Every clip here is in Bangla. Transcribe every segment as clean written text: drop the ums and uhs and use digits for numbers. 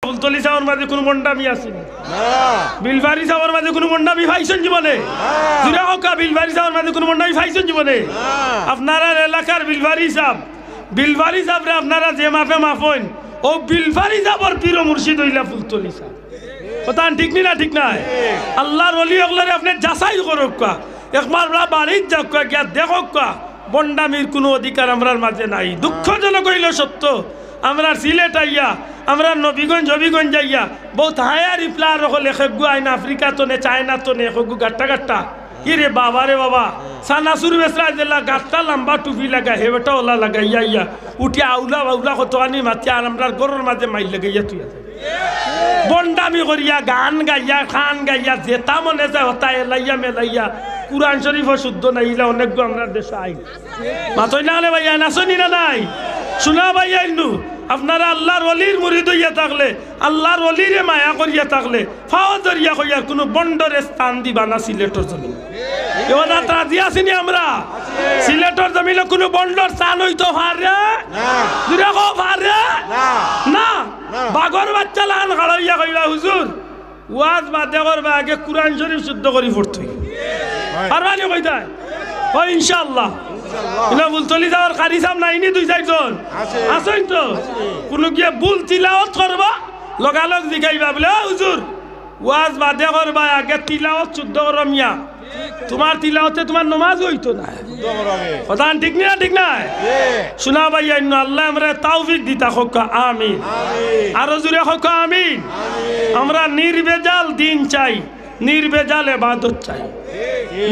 ফুলতলি সাহর মাঝে কোনো মন্ডামি আছে না, বিলবাড়ি সাহর মাঝে কোনো মন্ডামি পাইছেন জীবনে? জুড়ে হকা বিলবাড়ি সাহর মাঝে কোনো মন্ডামি পাইছেন জীবনে? আপনারা এলাকার বিলবাড়ি সাহরে আপনারা যে মাপে মাপেন ও বিলবাড়ি সাহর পীর মুর্শিদ হইলা ফুলতলি সাহ। কথা ঠিক নি না? ঠিক নাই? আল্লাহর ওলি ওগুলারে আপনি যাচাই করুক, একবার বাড়ির যাক গিয়া দেখক, বন্ডামির কোনো অধিকার আমরার মাঝে নাই। দুঃখজনক হইল সত্য, আমরা সিলেট আইয়া আমরা নবীগঞ্জ যাইয়া বহুত হায়ার ইফলার হল এখগু আইন আফ্রিকা তো নে চায়না তো নে এখগু গাট্টা গাট্টা ইরে বাবা রে বাবা সানাসুর বেসরা দিলা গাট্টা লম্বা টুপি লাগা হেবেটা ওলা লাগাইয়া ইয়া উঠি আউলা বাউলা কত আনি মাতি আর আমরার গরুর মাঝে মাইল লাগাইয়া তুই বন্ডামি করিয়া গান গাইয়া খান গাইয়া যেতা মনে যায় হতা এলাইয়া মেলাইয়া কুরআন শরীফ শুদ্ধ নাইলা অনেক আমরা দেশে আই মাতই না রে ভাইয়া নাচনি না নাই শোনা ভাইয়া ইন্নু আপনারা আল্লাহর ওলির মুরিদ হইয়া থাকলে আল্লাহর ওলিরে মায়া করিয়া থাকলে ফাও দরিয়া কইয়া কোনো বন্ডরে স্থান দিবা না সিলেটর জমিন। এবার রাজি আসিনি আমরা সিলেটর জমিনে কোনো বন্ডর স্থান হইতো পারে না, পারে না। বাগর বাচ্চা লান খাড়াইয়া কইবা হুজুর ওয়াজ বাদে করবা আগে কুরআন শরীফ শুদ্ধ করি পড়তে পারবানি কইতায় কই ইনশাআল্লাহ। না বুলতলি যাওয়ার কারি সাহেব নাইনি দুই চারজন আছেন তো কোনো গিয়ে বুল তিলাওয়াত করবা লগালগ জিগাইবা বলে হুজুর ওয়াজ বাদে করবা আগে তিলাওয়াত শুদ্ধ করো মিয়া, তোমার তিলাওয়াতে তোমার নামাজ হইতো না। কথা ঠিক না? ঠিক না? শোনা ভাইয়া আল্লাহ আমরা তৌফিক দিতা হোক, আমিন। আরো জোরে হোক আমিন। আমরা নির্ভেজাল দিন চাই, নির্ভেজাল ইবাদত চাই,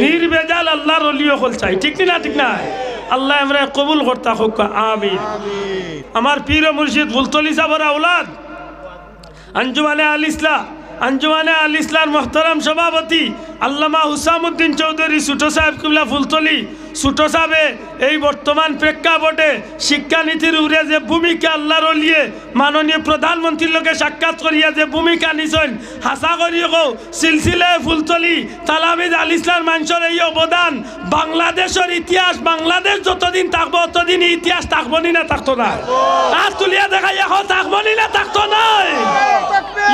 নির্ভেজাল আল্লাহর ওলি হল চাই। ঠিক না? ঠিক না? আল্লাহ আমরা কবুল করতা হোক, আমিন। আমার পীর মুর্শিদ ফুলতলি সাহেবের আওলাদ আঞ্জুমানে আল ইসলাম মোহতারাম সভাপতি আল্লামা হুসামউদ্দিন চৌধুরী ছোটো সাহেব কিবলা ফুলতলি ছোটো সাহেবে এই বর্তমান প্রেক্ষাপটে শিক্ষানীতির উড়ে যে ভূমিকা আল্লাহর ওলিয়ে মাননীয় প্রধানমন্ত্রীর লোকে সাক্ষাৎ করিয়া যে ভূমিকা নিছেন হাসা করিয়ে কও সিলসিলায় ফুলতলি তালামিদ আল ইসলাম মানুষের এই অবদান বাংলাদেশের ইতিহাস, বাংলাদেশ যতদিন থাকবো ততদিন ইতিহাস থাকবো নি না থাকতো না? আর তুলিয়া দেখাই এখন থাকবো নি না থাকতো না?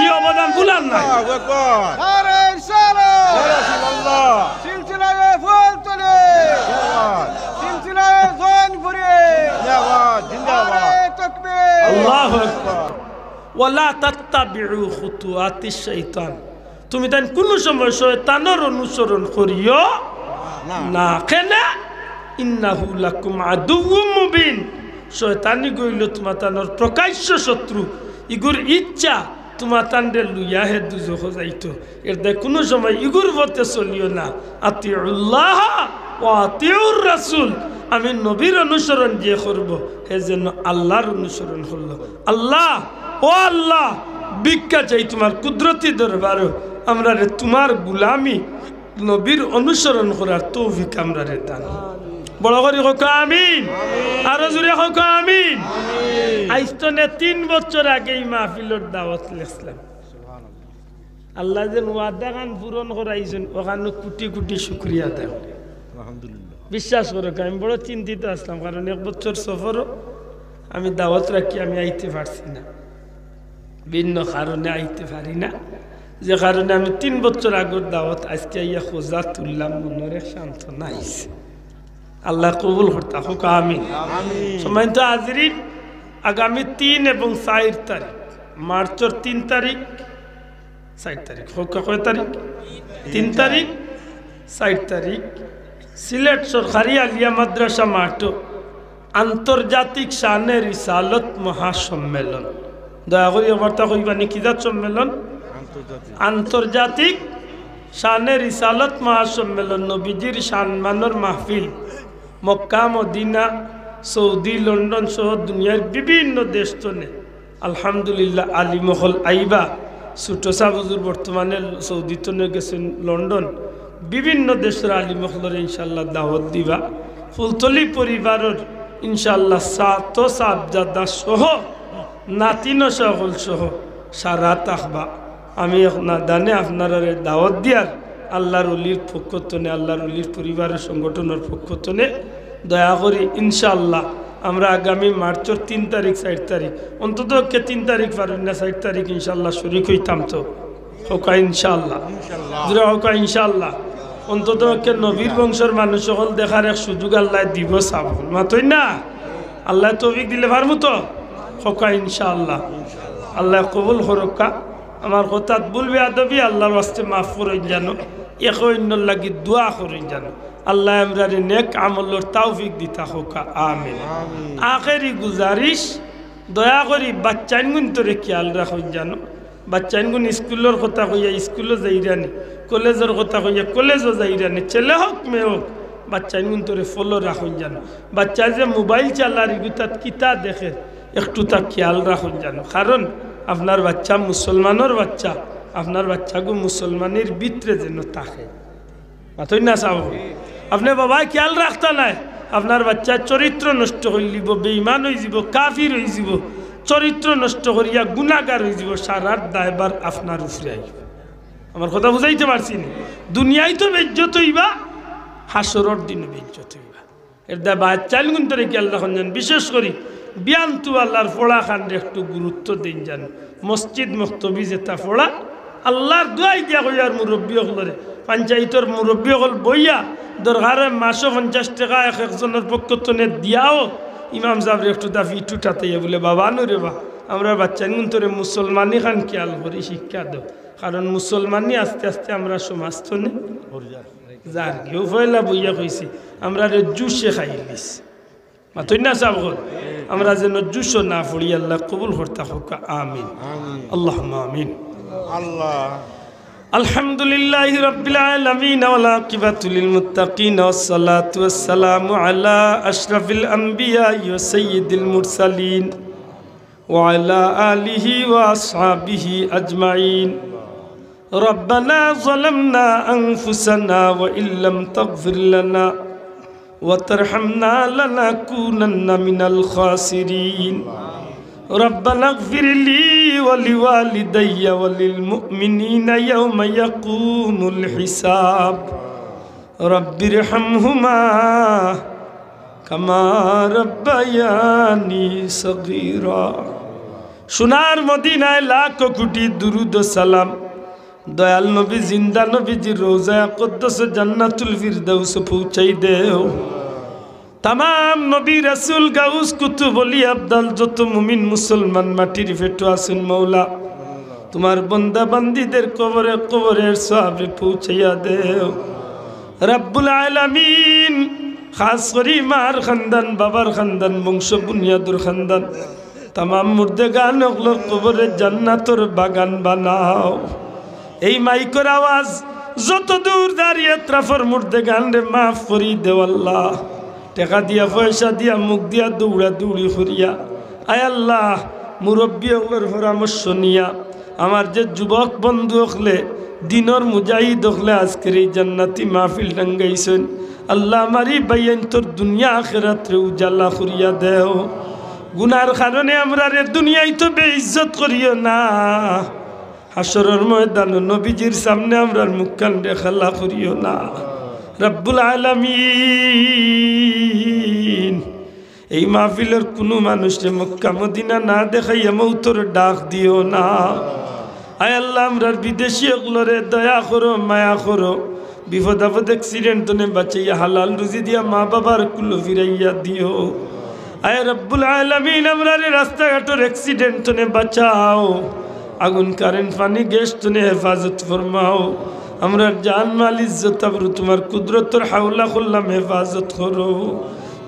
এই অবদান গুলার নাই। তুমি তাই কোন সময় শয়তানের অনুসরণ করিও না। কেন? ইন্নাহু লাকুম আদুউম মুবিন। শয়তানি গইল তোমার তানোর প্রকাশ্য শত্রু। ইগুর ইচ্ছা তোমার তান্ডে লুইয়া হে দুজখ যাইতো। এর দেখ কোনো সময় ইগুর পথে চলিও না। আতিউল্লাহ ওয়া আতিউর রাসূল। আমি নবীর অনুসরণ যে করব হে যেন আল্লাহর অনুসরণ করলো। আল্লাহ ও আল্লাহ ভিক্ষা চাই তোমার কুদরতি দরবারে আমরা রে তোমার গুলামি নবীর অনুসরণ করার তৌফিক আমরা রে দান। বড় করে হোক আমিন। আরো জোরে হোক আমিন। আজ তো 3 বছর আগে এই মাহফিলের দাওয়াত লেখলাম। আল্লাহ যেন ওয়াদা খান পূরণ করাইছেন ওখানে কোটি কোটি শুকরিয়া দেয়। আলহামদুলিল্লাহ। বিশ্বাস করো আমি বড় চিন্তিত আসলাম, কারণ 1 বছর সফরও আমি দাওয়াত রাখি আমি আইতে পারছি না, ভিন্ন কারণে আইতে পারি না, যে কারণে আমি 3 বছর আগের দাওয়াত আজকে ইয়া খোঁজা তুললাম, মনের শান্ত নাইছে। আল্লাহ কবুল করতা হোক আমিন। সম্মানিত হাজিরিন, আগামী 3 এবং 4 তারিখ মার্চের 3 তারিখ 4 তারিখ হোক কয় তারিখ 3 তারিখ 4 তারিখ সিলেট সরকারি আলিয়া মাদ্রাসা মাঠে আন্তর্জাতিক শানে রিসালত মহাসম্মেলন। দয়া করে বার্তা কইবানি কিজাত সম্মেলন? আন্তর্জাতিক শানে রিসালত মহাসম্মেলন। নবীজির সম্মানের মাহফিল মক্কা মদিনা সৌদি লন্ডন সহ দুনিয়ার বিভিন্ন দেশ তনে আলহামদুলিল্লাহ আলিমহল আইবা। ছোটো সাহ হুজুর বর্তমানে সৌদি তনে গেছেন লন্ডন, বিভিন্ন দেশের আলিমহলের ইনশাল্লাহ দাওয়াত দিবা। ফুলতলি পরিবারের ইনশাল্লাহ সাতো সাবজাদা সহ নাতিন সকল সহ সারা থাকবা। আমি না দানে আপনারা দাওয়াত দিয়ার আল্লাহর অলির পক্ষ তনে আল্লাহর অলির পরিবারের সংগঠনের পক্ষ তনে দয়া করি ইনশাল্লাহ আমরা আগামী মার্চের 3 তারিখ 4 তারিখ অন্তত 3 তারিখ পারুন না 4 তারিখ ইনশাআল্লাহ শরীক হইতাম তো হোকা ইনশাআল্লাহ জোরে হোকা ইনশাআল্লাহ অন্তত নবীর বংশের মানুষ সকল দেখার এক সুযোগ আল্লাহ দিব চাব মাতই না আল্লাহ তৌফিক দিলে পারমু তো হোকা ইনশাআল্লাহ আল্লাহ কবুল করুকা আমার কথা বলবে আদবি আল্লাহর ওয়াস্তে মাফ করুন জানো এক অন্যর লাগি দোয়া করুন জানো আল্লাহ আমরারে নেক আমলের তৌফিক দিতা হোকা আমিন আখেরি গুজারিশ দয়া করি বাচ্চাইনগুন তোরে খেয়াল রাখুন জানো বাচ্চাইনগুন স্কুলের কথা কইয়া স্কুলও যাইরানি কলেজের কথা কইয়া কলেজও যাইরানি ছেলে হোক মেয়ে হোক বাচ্চাইনগুন তোরে ফলো রাখুন জানো বাচ্চা যে মোবাইল চালার ইগুতাত কিতা দেখে একটু তা খেয়াল রাখুন জানো কারণ আপনার বাচ্চা মুসলমানের বাচ্চা আপনার বাচ্চাকে মুসলমানের ভিতরে যেন থাকে মাথই না চাব আপনি বাবা খেয়াল রাখতা নাই আপনার বাচ্চা চরিত্র নষ্ট হয়ে যাব বেঈমান হয়ে যাব কাফির হয়ে যাব চরিত্র নষ্ট করিয়া গুনাহগার হয়ে যাব সারার দায়বার আপনার উপরে আইব আমার কথা বুঝাইতে পারছি না দুনিয়ায় তো বেজ্জত হইবা হাসরের দিনে বেজ্জত হইবা এর দা বাচ্চাল গুনতরে খেয়াল রাখুন জান বিশেষ করে বিয়ান্তু আল্লাহর পড়া খান্ডে একটু গুরুত্ব দিন জান মসজিদ মক্তবি যেটা পড়া আল্লাহর দোয়াই দিয়া কইয়ার মুরব্বী হলরে পঞ্চায়েতের মুরব্বী হল বইয়া দরকারে মাসও 50 টাকা এক একজনের পক্ষ তনে দিয়াও ইমাম সাহেব একটু দাফি টুটাতে বলে বাবা নুরে বা আমরা বাচ্চা তোরে মুসলমানি খান খেয়াল করি শিক্ষা দাও কারণ মুসলমানি আস্তে আস্তে আমরা সমাজ তনে যার কেউ ফয়লা বইয়া কইছি আমরা জুসে খাইলিস মাতই না সাহেব আমরা যেন জুসও না পড়ি আল্লাহ কবুল করতে হোক আমিন আল্লাহুম্মা আমিন আল্লাহ আলহামদুলিল্লাহি রাব্বিল আলামিন ওয়াল আকিবাতু লিল মুত্তাকিন ওয়াসসালাতু ওয়াসসালামু আলা আশরাফিল আমবিয়া ওয়া সাইয়্যিদিল মুরসালিন ওয়া আলা আলিহি ওয়া আসহাবিহি আজমাইন রব্বানা যালামনা আনফুসানা ওয়া ইল্লাম তাগফির লানা ওয়া তারহামনা লানাকুনান্না মিনাল খাসিরিন ربنا اغفر لي ولوالدي وللمؤمنين يوم يقوم الحساب رب ارحمهما كما ربياني صغيرا সোনার মদিনায় লাখ কোটি দুরুদ ও সালাম দয়াল নবী জিন্দা নবীজির রওজায়ে কুদ্দুস জান্নাতুল ফিরদাউস পৌঁছাই দেও तमाम नबी रसूल गाउस कुतुब वली अब्दल যত মুমিন মুসলমান মাটির ফেটো আছেন মওলা তোমার বান্দা বান্দীদের কবরে কবরের সওয়াবে পৌঁছাইয়া দেও রব্বুল আলামিন খাস করি মার খানদান বাবার খানদান বংশ বুনিয়াদুর খানদান तमाम মুর্দেগান ওগুলোর কবরে জান্নাতের বাগান বানাও এই মাইকের আওয়াজ যত দূর দাঁড়িয়ে ত্রাফর মুর্দেগান রে মাফ করি দেও আল্লাহ টাকা দিয়া পয়সা দিয়া মুখ দিয়া দৌড়া দৌড়ি করিয়া আয় আল্লাহ মুরব্বী হকলের পরামর্শ নিয়া আমার যে যুবক বন্ধু হকলে দিনর মুজাহিদ হকলে আজকের এই জান্নাতি মাহফিল টাঙ্গাইছেন আল্লাহ আমারই বাইন তোর দুনিয়া আখিরাতে উজালা করিয়া দেও গুনার কারণে আমরা রে দুনিয়ায় তো বেইজ্জত করিও না হাসরের ময়দানে নবীজির সামনে আমরার মুখ কান খালা করিও না রব্বুল আলামিন এই মাহফিলের কোনো মানুষে মক্কা মদিনা না দেখাইয়া মৌতর ডাক দিও না আয় আল্লাহ আমরার বিদেশি ওগুলোরে দয়া করো মায়া করো বিপদ আপদ অ্যাক্সিডেন্ট নে বাঁচাইয়া হালাল রুজি দিয়া মা বাবার কুলো ফিরাইয়া দিও আয় রব্বুল আলামিন আমরারে রাস্তাঘাটের অ্যাক্সিডেন্ট নে বাঁচাও আগুন কারেন্ট পানি গ্যাস নে হেফাজত ফরমাও আমরা জান মাল ইজ্জত আবরু তোমার কুদরতর হাওলা করলাম হেফাজত করো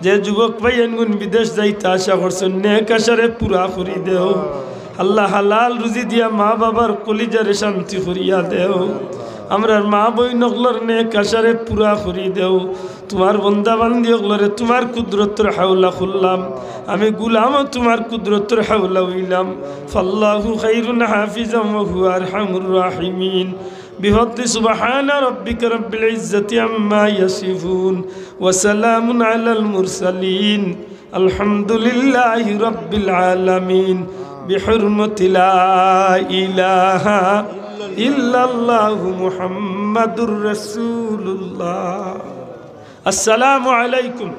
যে যুবক ভাইয়ানগুন বিদেশ যাইতে আশা করছেন নেক আশারে পুরা করি দেও আল্লাহ হালাল রুজি দিয়া মা বাবার কলিজারে শান্তি করিয়া দেও আমরার মা বই নকলর নেক আশারে পুরা করি দেও তোমার বন্দা বান্দি ওগুলোরে তোমার কুদরতর হাওলা করলাম আমি গুলাম তোমার কুদরতর হাওলা হইলাম ফাল্লাহু খাইরুন হাফিজাম ওয়া হুয়া আরহামুর রাহিমিন بفضل سبحان ربك رب العزة عما يصفون وسلام على المرسلين الحمد لله رب العالمين بحرمة لا إله إلا الله محمد رسول الله السلام عليكم